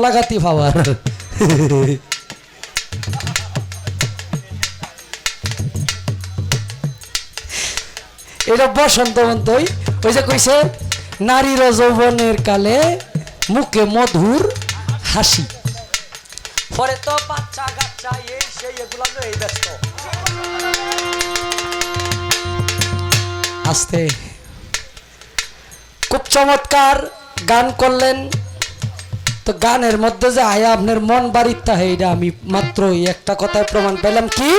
লাগাতি পাওয়ার এটা বসন্ত মন্তই ওই যে কইছে নারীর যৌবনের কালে মুখে মধুর হাসি পরে তো বাচ্চা কাচ্চা এই সেই এগুলা এই ব্যস্ত আস্তে খুব চমৎকার গান করলেন তো গানের মধ্যে যে আয়া আপনার মন বাড়িতে এইটা আমি মাত্র একটা কথায় প্রমাণ পেলাম কি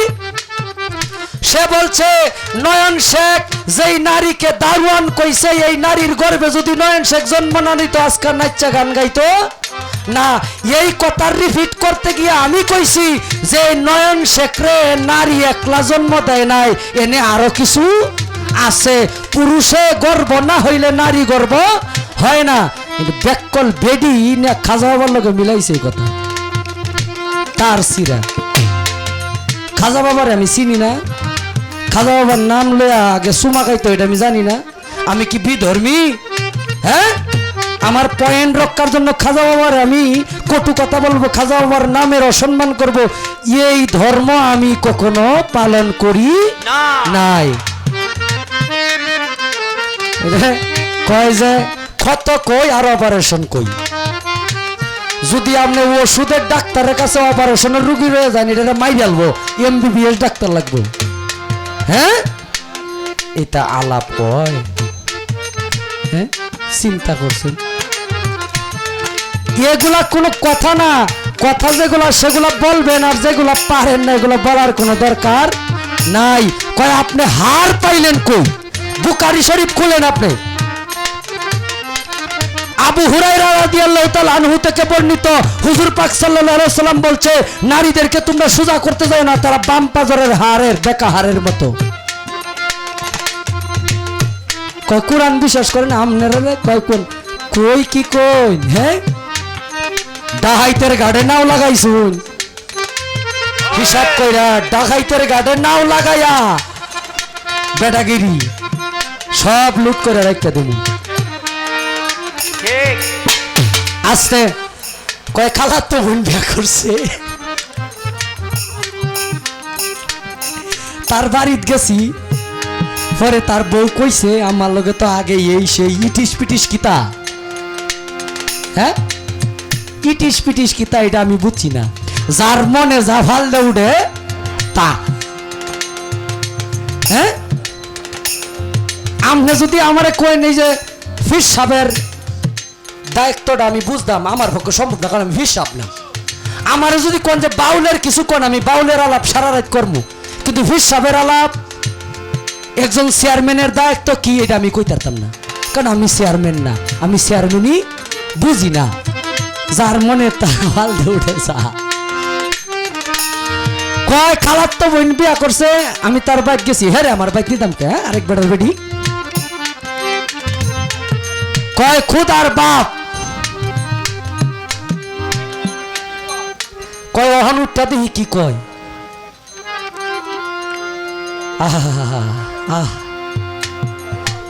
সে বলছে নয়ন শেখ যেই নারীকে দারোয়ান কইছে এই নারীর গর্ভে যদি নয়ন শেখ জন্ম না নিত আজকাল নাচ্চা গান গাইতো না এই কথা রিপিট করতে গিয়ে আমি কইছি যে নয়ন শেখ রে নারী একলা জন্ম দেয় নাই এনে আরো কিছু আছে পুরুষে গর্ব না হইলে নারী গর্ব হয় না কিন্তু বেকল বেডি না খাজা বাবার লগে মিলাইছে এই কথা তার সিরা খাজা বাবার আমি চিনি না খাজা বাবার নাম লয়া আগে সুমা খাইতো এটা আমি জানি না আমি কি বিধর্মী হ্যাঁ আমার পয়েন্ট রক্ষার জন্য খাজা বাবার আমি কটু কথা বলবো খাজা বাবার নামের অসম্মান করব এই ধর্ম আমি কখনো পালন করি নাই কয় যে ক্ষত কই আর অপারেশন কই যদি আপনি ওষুধের ডাক্তারের কাছে অপারেশনের রুগী রয়ে যান এটা মাই ফেলবো এমবিবিএস ডাক্তার লাগবে হ্যাঁ এটা আলাপ কয় হ্যাঁ চিন্তা করছেন এগুলা কোনো কথা না কথা যেগুলা সেগুলা বলবেন আর যেগুলা পারেন না এগুলা বলার কোনো দরকার নাই কয় আপনি হার পাইলেন কই বুখারী শরীফ খুলেন আপনি আবু হুরায়রা রাদিয়াল্লাহু তাআলা আনহু থেকে বর্ণিত হুজুর পাক সাল্লাল্লাহু আলাইহি সাল্লাম বলছে নারীদেরকে তোমরা সোজা করতে যাও না তারা বাম পাজরের হাড়ের বেকা হাড়ের মতো কয় কুরআন বিশ্বাস করেন আপনারা কয় কোন কই কি কই হ্যাঁ ডাহাইতের গাড়ে নাও লাগাইছুন হিসাব কইরা ডাহাইতের গাড়ে নাও লাগাইয়া বেটাগিরি সব লুট করে রাখতে দেব আস্তে কয় খালা তো বোন বিয়া করছে তার বাড়িতে গেছি পরে তার বউ কইছে আমার লগে তো আগে এই সেই ইটিস পিটিস কিতা হ্যাঁ ইটিস পিটিস কিতা এটা আমি বুঝছি না যার মনে যা ভাল দৌড়ে তা হ্যাঁ আমনে যদি আমারে কই নেই যে ফিস সাহেবের দায়িত্বটা আমি বুঝতাম আমার পক্ষে সম্ভব না কারণ আমি ফিস সাহেব না আমারে যদি কোন যে বাউলের কিছু কোন আমি বাউলের আলাপ সারা রাত করবো কিন্তু ফিস সাহেবের আলাপ একজন চেয়ারম্যানের দায়িত্ব কি এটা আমি কইতারতাম না কারণ আমি চেয়ারম্যান না আমি চেয়ারম্যানই বুঝি না যার মনে তার হাল দৌড়ে যা কয় খালার তো বোন বিয়া করছে আমি তার বাইক গেছি হ্যাঁ রে আমার বাইক নিতাম কে আরেক বেটার বেডি কয় খুদ আর বাপ কয় অহন উঠটা দেখি কি কয়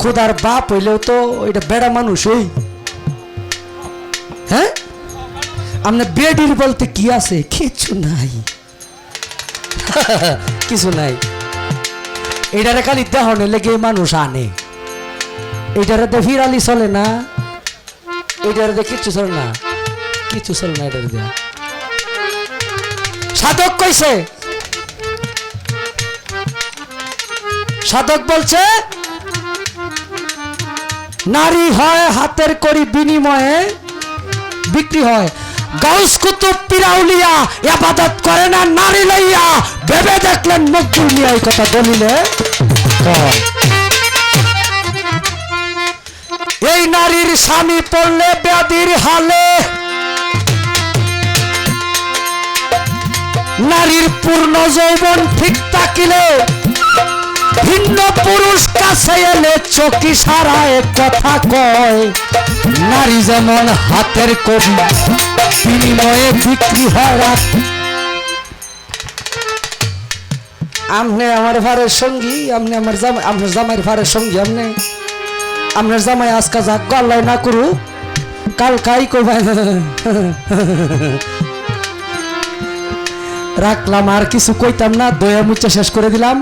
খুদার বাপ হইলেও তো এটা বেড়া মানুষ ওই হ্যাঁ আপনার বেডির বলতে কি আছে কিছু নাই কিছু নাই এটারে খালি দেহনে লেগে মানুষ আনে এটারে তো ফিরালি চলে না এটারে দিয়ে কিচ্ছু চলে না কিছু চলে না এটারে দেয়া সাধক কইছে সাধক বলছে নারী হয় হাতের করি বিনিময়ে বিক্রি হয় গাউস কুতুব পিরাউলিয়া ইবাদত করে না নারী লইয়া ভেবে দেখলেন মকবুল মিয়া এই কথা দলিলে এই নারীর স্বামী পড়লে ব্যাধির হালে নারীর পূর্ণ যৌবন ঠিক থাকিলে ভিন্ন পুরুষ কাছে এলে চকি সারায় কথা কয় নারী যেমন হাতের কবি বিনিময়ে বিক্রি হয় আমনে আমার ভারের সঙ্গী আমনে আমার জামাই আপনার জামাইয়ের ভারের সঙ্গী আমনে আপনার জামাই আজকা যাক আল্লাহ না করুক কাল খাই কইবা রাখলাম, আর কিছু কইতাম না, দয়া মুচা শেষ করে দিলাম,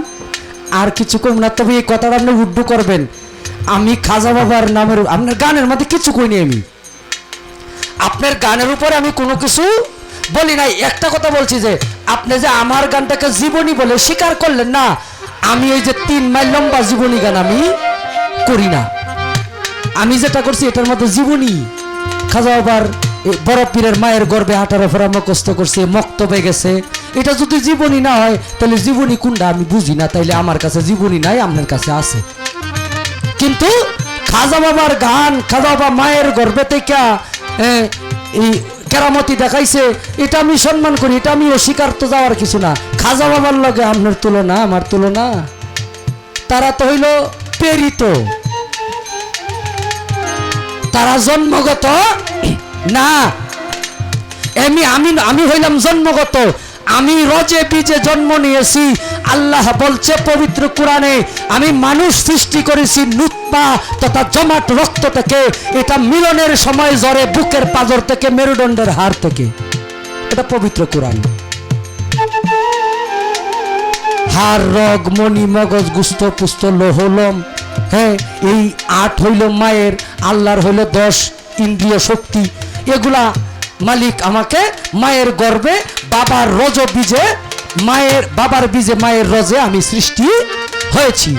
আর কিছু কইব না। তবে এই কথাটা আপনি উড্ডু করবেন, আমি খাজা বাবার নামের আপনার গানের মধ্যে কিছু কইনি, আমি আপনার গানের উপরে আমি কোনো কিছু বলি নাই। একটা কথা বলছি যে আপনি যে আমার গানটাকে জীবনী বলে স্বীকার করলেন না, আমি এই যে 3 মাইল লম্বা জীবনী গান আমি করি না। আমি যেটা করছি এটার মধ্যে জীবনী, খাজা বাবার বড় পীরের মায়ের গর্ভে হাঁটার ফেরা মুখস্থ করছে, মক্তবে গেছে। এটা যদি জীবনী না হয় তাহলে জীবনী কোনটা আমি বুঝি না। তাইলে আমার কাছে জীবনী নাই, আপনার কাছে আছে। কিন্তু খাজা বাবার গান, খাজা বাবা মায়ের গর্ভে থেকে এই কেরামতি দেখাইছে, এটা আমি সম্মান করি, এটা আমি অস্বীকার তো যাওয়ার কিছু না। খাজা বাবার লগে আপনার তুলনা, আমার তুলনা, তারা তো হইল প্রেরিত, তারা জন্মগত না। আমি হইলাম জন্মগত, আমি রজে বীজে জন্ম নিয়েছি। আল্লাহ বলছে পবিত্র কোরআনে, আমি মানুষ সৃষ্টি করেছি নুতফা তথা জমাট রক্ত থেকে। এটা মিলনের সময় জ্বরে বুকের পাঁজর থেকে, মেরুদণ্ডের হাড় থেকে। এটা পবিত্র কোরআন। হাড়, রগ, মণি, মগজ, গুস্ত, পুস্ত, লোহলম, হ্যাঁ, এই 8 হইল মায়ের, আল্লাহর হইল 10 ইন্দ্রিয় শক্তি। এগুলা মালিক আমাকে মায়ের গর্ভে বাবার রজ বীজে, বাবার বীজে মায়ের রজে আমি সৃষ্টি হয়েছি।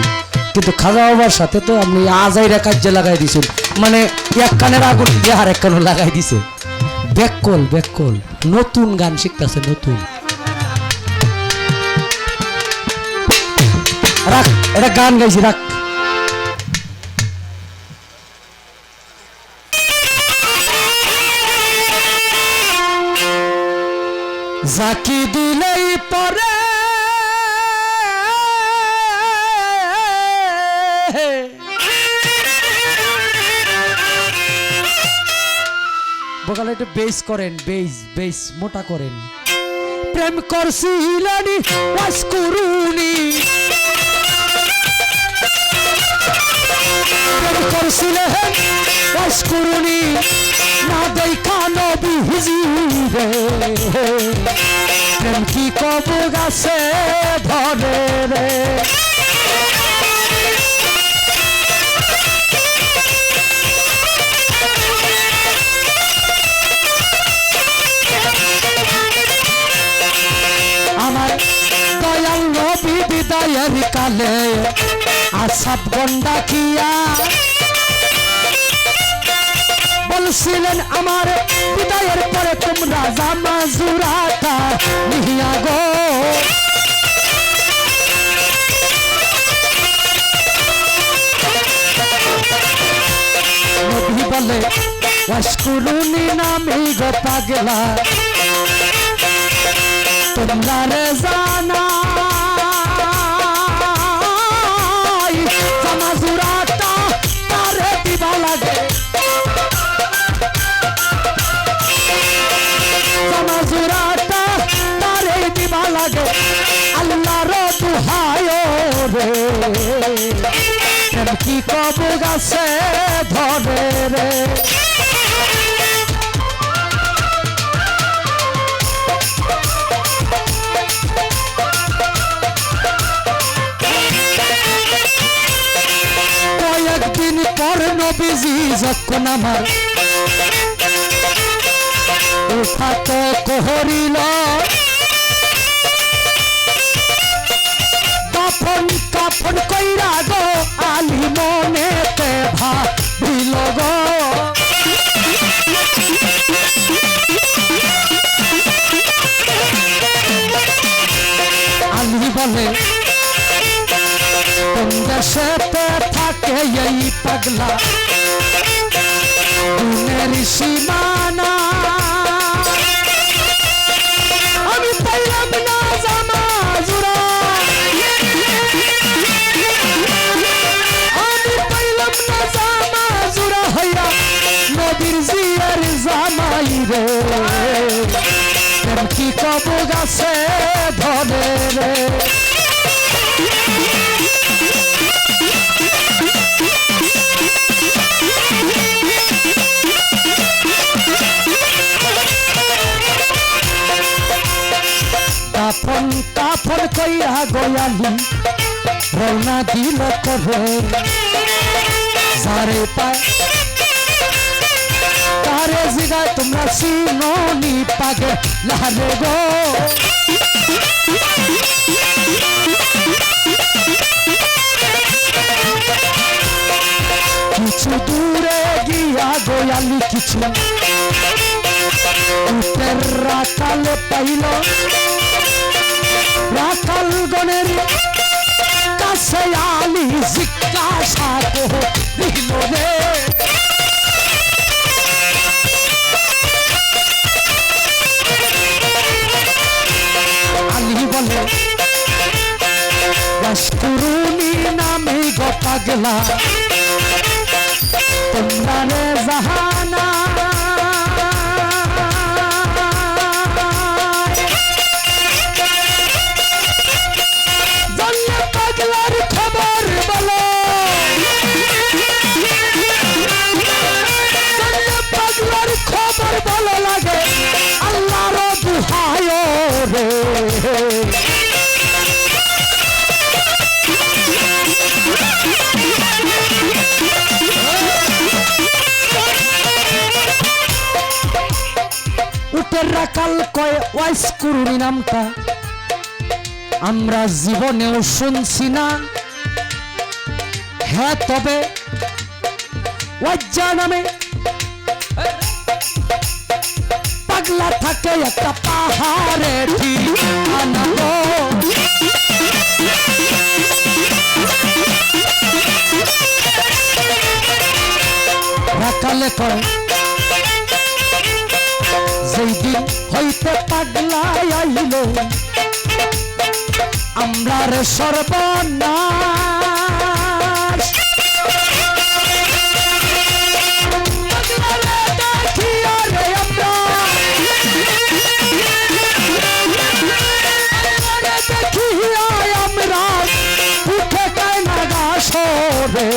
কিন্তু খাজা বাবার সাথে তো আপনি আজাইরা কাজে লাগাই দিছেন, মানে এক কানের আগুন দিয়ে আর এক কানে লাগাই দিছে। ব্যাককল ব্যাককল, নতুন গান শিখতেছে, নতুন। রাখ, এটা গান গাইছি, রাখ। জাকি দিলেই পরে বগালে একটু বেস করেন, বেস মোটা করেন। প্রেম করছিলেন ওয়াস করুনি, প্রেম করছিলেন ওয়াস করুনি, না দেখা নবী হিজিরে। প্রেম কি কব গাছে ধরে রে, আমার দয়াল নবী বিদায়ের কালে আসাব গন্ডা কিয়া বলছিলেন, আমার বিদায়ের পরে তোমরা জামা জুরাটা নিয়া গো। নবী বলে ওয়াশকুরুনি নামে গো পাগলা, তোমরা রে জানা জামা জুরাটা তারে দিবা লাগে, জামা জুরাটা তারে দিবা লাগে। আল্লাহর দুহায় রে, প্রেম কি কব গাছে ধরে রে। কয়েকদিন পর নবীজি যখন আমার উঠাত কহরিল, কাফন কইরা গো আলি মনেতে ভাবিল গো। আলি বলে কোন দেশেতে থাকে এই পাগলা, গুণের সীমানা আমি পাইলাম না জামা জুরা, আমি পাইলাম না জামা জুরা হইয়া নবীর জিয়ার জামাই রে। প্রেম কি কব গাছে ধরে রে, আপন কাপন কইরা গয়ালি রওনা দিল করে যারে পায় তারে জিগায় তোমরা চিননি পাগে লারে গো কিছু দূরে গিয়া গয়ালি কিছু উটের রাখাল পাইল রাখাল গণের কাছে আলি জিজ্ঞাসা করিল রে আলি বলে বাসকুরুনি নামে গো পাগলা তোমরা রে জাহানা পাগলার খবর বলো পাগলার খবর বলো লাগে আল্লাহর দুহায় রে উটের রাখাল কয় ওয়াইস কুরুনি নামটা আমরা জীবনেও শুনছি না হ্যাঁ তবে ওয়াজ্জা নামে পাগলা থাকে একটা পাহাড়ে ঠিকানা গো রাখালে কয় যেই দিন হইতে পাগলা আইল আমরা রে সর্বনাশ দেখিয়া রে আমরা দেখিয়া আমরা উঠে গায় না গাছরে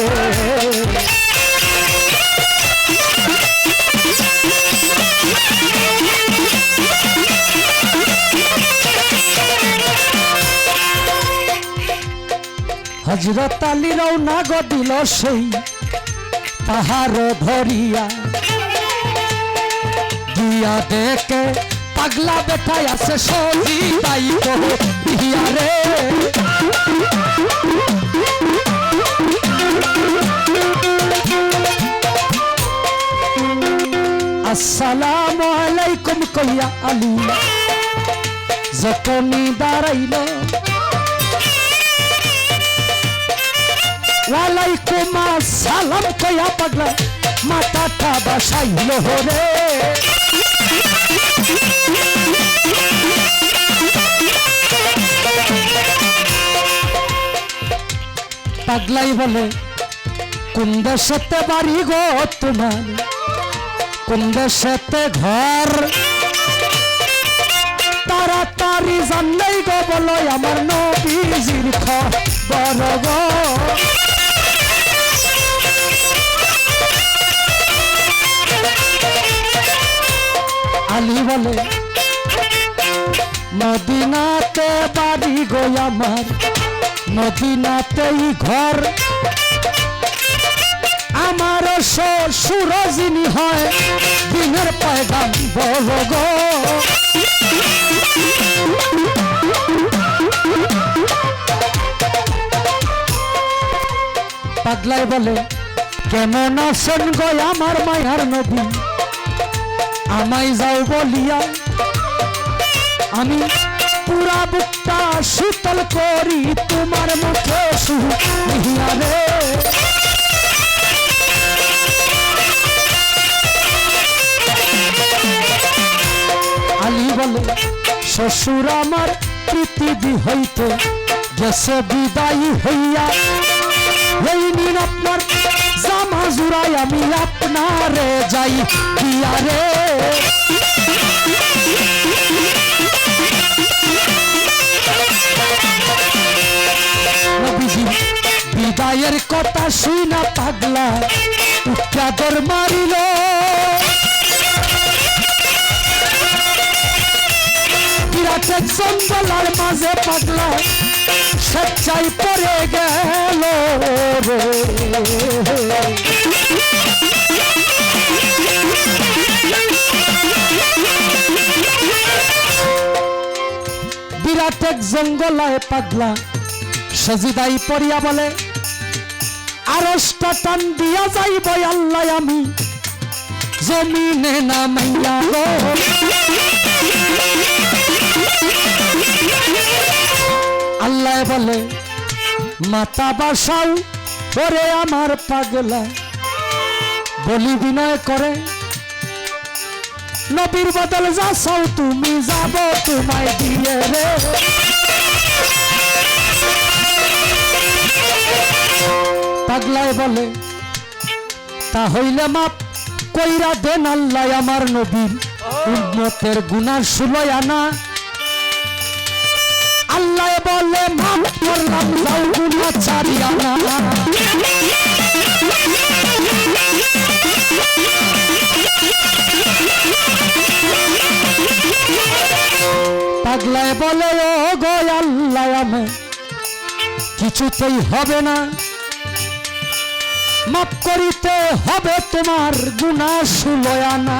হযরত আলী রওনা গো দিল সেই পাহাড় ধরিয়া গিয়া দেখে পাগলা বেটায় আছে সজি তাই কহিয়া রে আসসালামু আলাইকুম কইয়া আলী যখনই দাঁড়াইল ওয়ালাইকুম আসসালাম কইয়া পাগলা মাথাটা বাসাইল রে পাগলাই বলে কোন দেশেতে বাড়ি গো তোমার কোন দেশেতে ঘর তাড়াতাড়ি জানলেই গো বলো আমার নবীজির খবর গো আলী বলে মদিনাতে বাড়ি গো আমার মদিনাতেই ঘর আমার শ্বশুর যিনি হয় দিনের পয়গাম বলো গো পাগলাই বলে কেমন আছেন গো আমার মায়ার নবী আমায় যাও বলিয়া আমি পুরা বুকটা শীতল করি তোমার মুখে শুনিয়া রে আলী বলে শ্বশুর আমার পৃথিবী হইতে গেছে বিদায়ী হইয়া এই নিন আপনার জামা জুড়াই আমি আপনারে যাই দিয়া রে নবীজি বিদায়ের কথা শুনা পাগলা উচ্চাদর মারিল বিরাটে এক জঙ্গলার মাঝে পাগলা সচ্চাই পড়ে গেল রে। বিরাট এক জঙ্গলায় পাগলা সজিদাই পড়িয়া বলে আরশটা টান দিয়া যাইব আল্লাহ আমি জমিনে নামাইয়া গো। আল্লাহ বলে মাথা বাসাও ওরে আমার পাগলা, বলি বিনয় করে নবীর বদল যা চাও তুমি যাব তোমায় দিয়ে রে। পাগলায় বলে তা হইলে মাপ কইরা দেন আল্লাহ আমার নবীর উম্মতের গুনাহ 16 আনা। আল্লাহ বলে মাপ করলাম যাও গুনাহ ছাড়িয়া না। পাগলায় বলে ও গো আল্লাহ আমি কিছুতেই হবে না, মাপ করিতে হবে তোমার গুনাহ 16 আনা।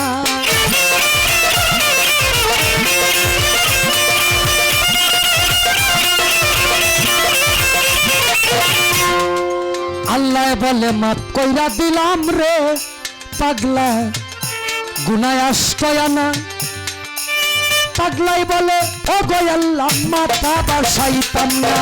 আল্লাহ বলে মাপ কইরা দিলাম রে পাগলা গুনাহ 8 আনা। পাগলাই বলে ও গো আল্লাহ মাথা বাসাইতাম না।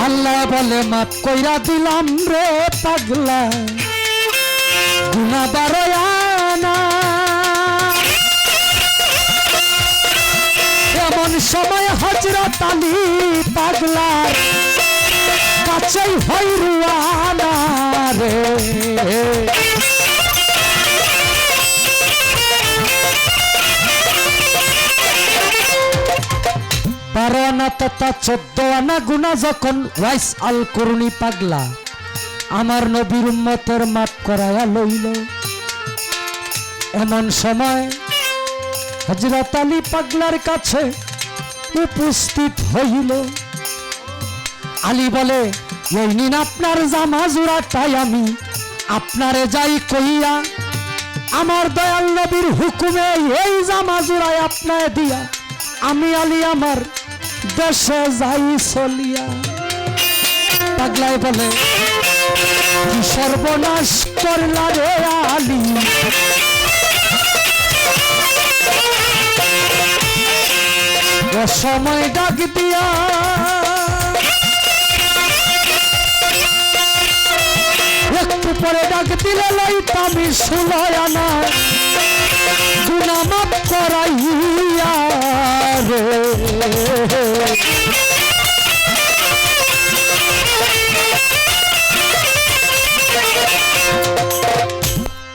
আল্লাহ বলে মাপ কইরা দিলাম রে পাগলা গুনাহ 12 আনা। এমন সময় হযরত আলী পাগলা কাছেই হই রুয়ানা রে। বারো আনা তথা 14 আনা গুনাহ যখন ওয়াইস আল করুনি পাগলা আমার নবীর উম্মতের মাপ করায়া লইল। এমন সময় হযরত আলী পাগলার কাছে উপস্থিত হইল। আলী বলে এই নিন আপনার জামা জোড়াটাই আমি আপনারে যাই কইয়া আমার দয়াল নবীর হুকুমে এই জামা জোড়ায় আপনায় দিয়া আমি আলী আমার দেশে যাই চলিয়া। পাগলায় বলে কি সর্বনাশ করলা রে আলী, সময় ডাক দিয়া একটু পরে ডাক দিলে লইতামি 16 আনা গুনাহ মাপ করাইয়া রে।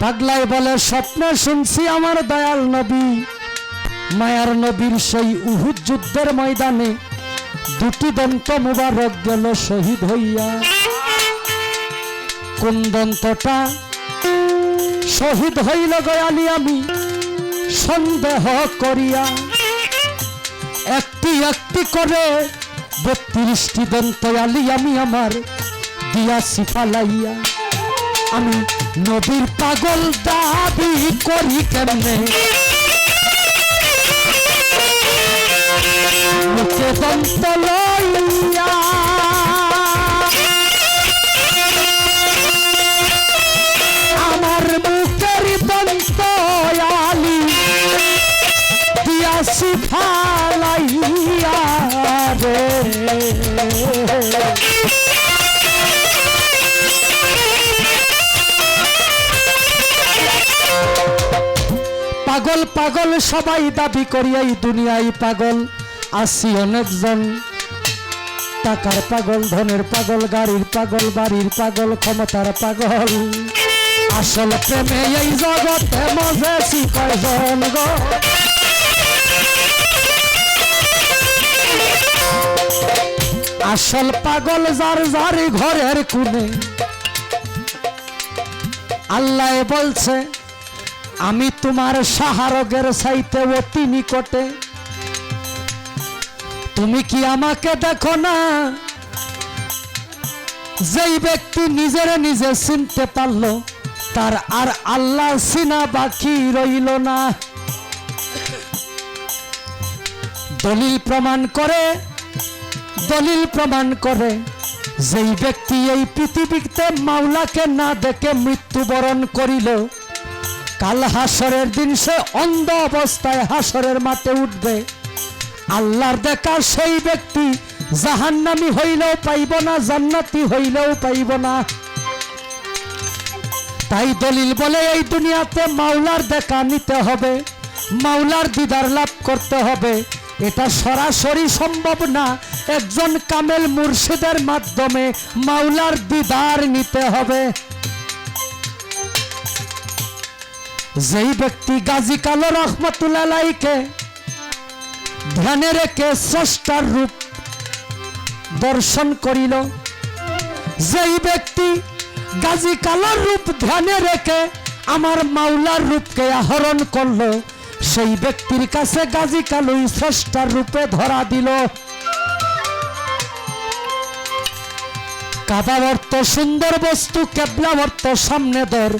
পাগলাই বলে স্বপ্নে শুনছি আমার দয়াল নবী মায়ার নবীর সেই উহুদ যুদ্ধের ময়দানে 2টি দন্ত মুবারক গেল শহীদ হইয়া। কোন দন্তটা শহীদ হইল গয়ালি আমি সন্দেহ করিয়া, একটি একটি করে 32টি দন্ত আলী আমি আমার দিয়াছি ফালাইয়া। আমি নবীর পাগল দাবি করি কেমনে, মুখে দন্ত লইয়া আমার মুখের দন্ত আলী দিয়াছি ফালাইয়া রে। পাগল পাগল সবাই দাবি করি এই দুনিয়ায় পাগল আছি অনেকজন, টাকার পাগল, ধনের পাগল, গাড়ির পাগল, বাড়ির পাগল, ক্ষমতার পাগল। আসল প্রেমে এই জগতে মজেছি কয়জন গো। আসল পাগল যার যার ঘরের কোণে, আল্লাহ বলছে আমি তোমার শাহরগের চাইতে অতি নিকটে, তুমি কি আমাকে দেখো না? যেই ব্যক্তি নিজের নিজে চিনতে পারলো তার আর আল্লাহ চিনা বাকি রইল না। দলিল প্রমাণ করে যেই ব্যক্তি এই পৃথিবীতে মাওলাকে না দেখে মৃত্যুবরণ করিল, কাল হাসরের দিন সে অন্ধ অবস্থায় হাসরের মাঠে উঠবে। আল্লাহর দেখা সেই ব্যক্তি জাহান্নামী হইলেও পাইব না, জান্নাতি হইলেও পাইব না। তাই দলিল বলে এই দুনিয়াতে মাওলার দেখা নিতে হবে, মাওলার দিদার লাভ করতে হবে। এটা সরাসরি সম্ভব না, একজন কামেল মুর্শিদের মাধ্যমে মাওলার দিদার নিতে হবে। যেই ব্যক্তি গাজী কালো রহমতুল্লাহ আলাইহিকে ধ্যানে রেখে স্রষ্টার রূপ দর্শন করিল, যেই ব্যক্তি গাজী কালোর রূপ ধ্যানে রেখে আমার মাওলার রূপকে আহরণ করলো, সেই ব্যক্তির কাছে গাজী কালোই স্রষ্টার রূপে ধরা দিল। কাবা অর্থ সুন্দর বস্তু, কেবলা অর্থ সামনে ধর,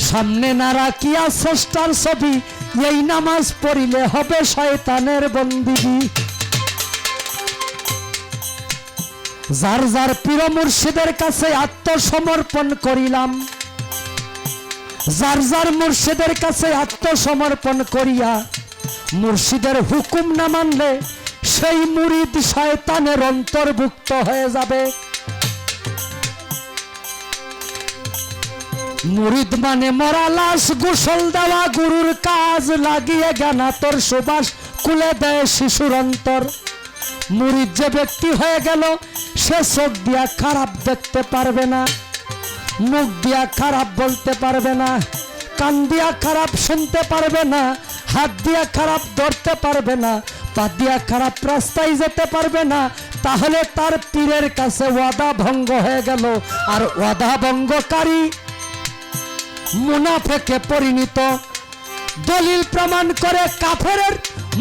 সামনে না রাখিয়া স্রষ্টার ছবি, এই নামাজ পড়িলে হবে শয়তানের বন্দিগি। যার যার পীর মুর্শিদের কাছে আত্মসমর্পণ করিলাম, যার যার মুর্শিদের কাছে আত্মসমর্পণ করিয়া মুর্শিদের হুকুম না মানলে সেই মুরিদ শয়তানের অন্তর্ভুক্ত হয়ে যাবে। মুরিদ মানে মরা লাশ, গোসল দেওয়া গুরুর কাজ, লাগিয়ে জ্ঞানাতর সুবাস কুলে দেয় শিশুর অন্তর। মুরিদ যে ব্যক্তি হয়ে গেল সে চোখ দিয়া খারাপ দেখতে পারবে না, মুখ দিয়া খারাপ বলতে পারবে না, কান দিয়া খারাপ শুনতে পারবে না, হাত দিয়া খারাপ ধরতে পারবে না, পা দিয়া খারাপ রাস্তায় যেতে পারবে না। তাহলে তার পীরের কাছে ওয়াদা ভঙ্গ হয়ে গেল, আর ওয়াদা ভঙ্গকারী মুনাফিকে পরিণত। দলিল প্রমাণ করে কাফেরের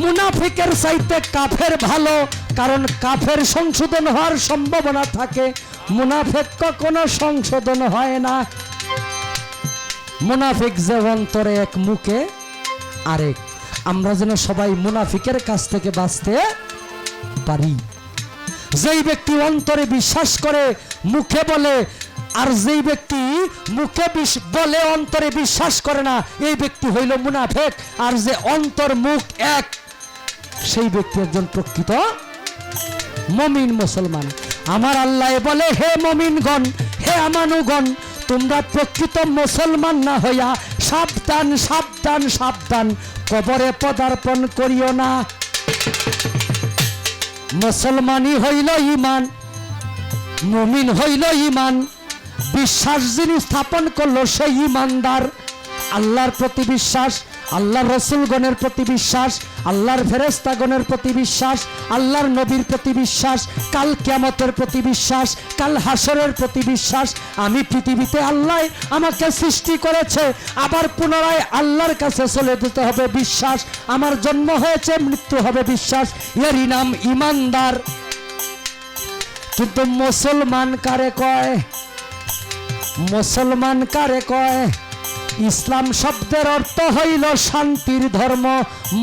মুনাফিকের চাইতে কাফের ভালো, কারণ কাফের সংশোধন হওয়ার সম্ভাবনা থাকে, মুনাফিক কখনো সংশোধন হয় না। মুনাফিক যে অন্তরে এক, মুখে আরেক। আমরা যেন সবাই মুনাফিকের কাছ থেকে বাঁচতে পারি। যেই ব্যক্তি অন্তরে বিশ্বাস করে মুখে বলে, আর যেই ব্যক্তি মুখে বলে অন্তরে বিশ্বাস করে না, এই ব্যক্তি হইল মুনাফিক। আর যে অন্তর মুখ এক, সেই ব্যক্তি একজন প্রকৃত মুমিন মুসলমান। আমার আল্লাহ বলে, হে মুমিনগণ, হে আমানুগণ, তোমরা প্রকৃত মুসলমান না হইয়া সাবধান সাবধান সাবধান, কবরে পদার্পণ করিও না। মুসলমানই হইল ইমান, মুমিন হইল ইমান। বিশ্বাস যিনি স্থাপন করলো সেই ইমানদার। আল্লাহর প্রতি বিশ্বাস, আল্লাহর রসুলগণের প্রতি বিশ্বাস, আল্লাহর ফেরেশতাগণের প্রতি বিশ্বাস, আল্লাহর নবীর প্রতি বিশ্বাস, কাল কিয়ামতের প্রতি বিশ্বাস, কাল হাসরের প্রতি বিশ্বাস। আমি পৃথিবীতে আল্লাহ আমাকে সৃষ্টি করেছে, আবার পুনরায় আল্লাহর কাছে চলে যেতে হবে বিশ্বাস। আমার জন্ম হয়েছে, মৃত্যু হবে বিশ্বাস। এরই নাম ইমানদার। কিন্তু মুসলমান কারে কয়? মুসলমান কারে কয়? ইসলাম শব্দের অর্থ হইল শান্তির ধর্ম।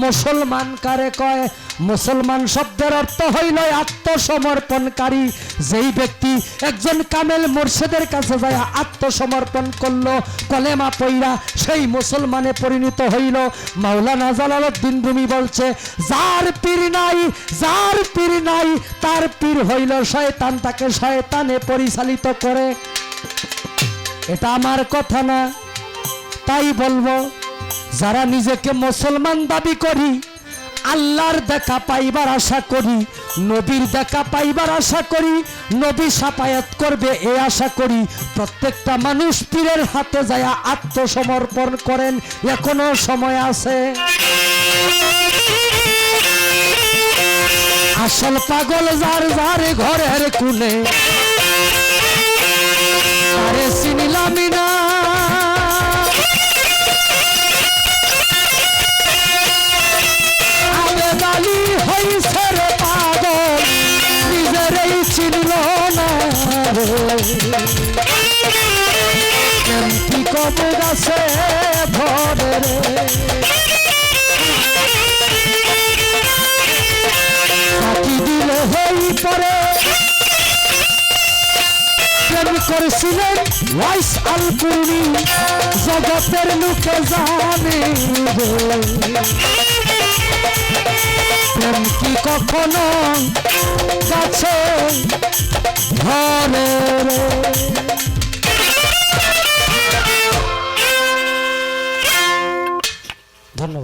মুসলমান কারে কয়? মুসলমান শব্দের অর্থ হইল আত্মসমর্পণকারী। যেই ব্যক্তি একজন কামেল মুর্শিদের কাছে যায় আত্মসমর্পণ করলো, কলেমা পইরা সেই মুসলমানে পরিণত হইল। মাওলানা জালালউদ্দিন রুমি বলছে, যার পীর নাই, যার পীর নাই, তার পীর হইল শয়তান, তাকে শয়তানে পরিচালিত করে। এটা আমার কথা না, তাই বলবো, যারা নিজেকে মুসলমান দাবি করি, আল্লাহর দেখা পাইবার আশা করি, নবীর দেখা পাইবার আশা করি, নবী শাফায়াত করবে এ আশা করি, প্রত্যেকটা মানুষ পীরের হাতে যায় আত্মসমর্পণ করেন। এখনো সময় আছে। আসল পাগল যার যার ঘরের কোণে, আরে চিনিলামি না প্রেম কি কবে গাছে ভরে রে ফাঁকি দিলে হই পরে প্রেম করেছিলেন ওয়াইস আল কুরনি জগতের লোকে জানে রে প্রেম কি কখনো গাছে ধরে রে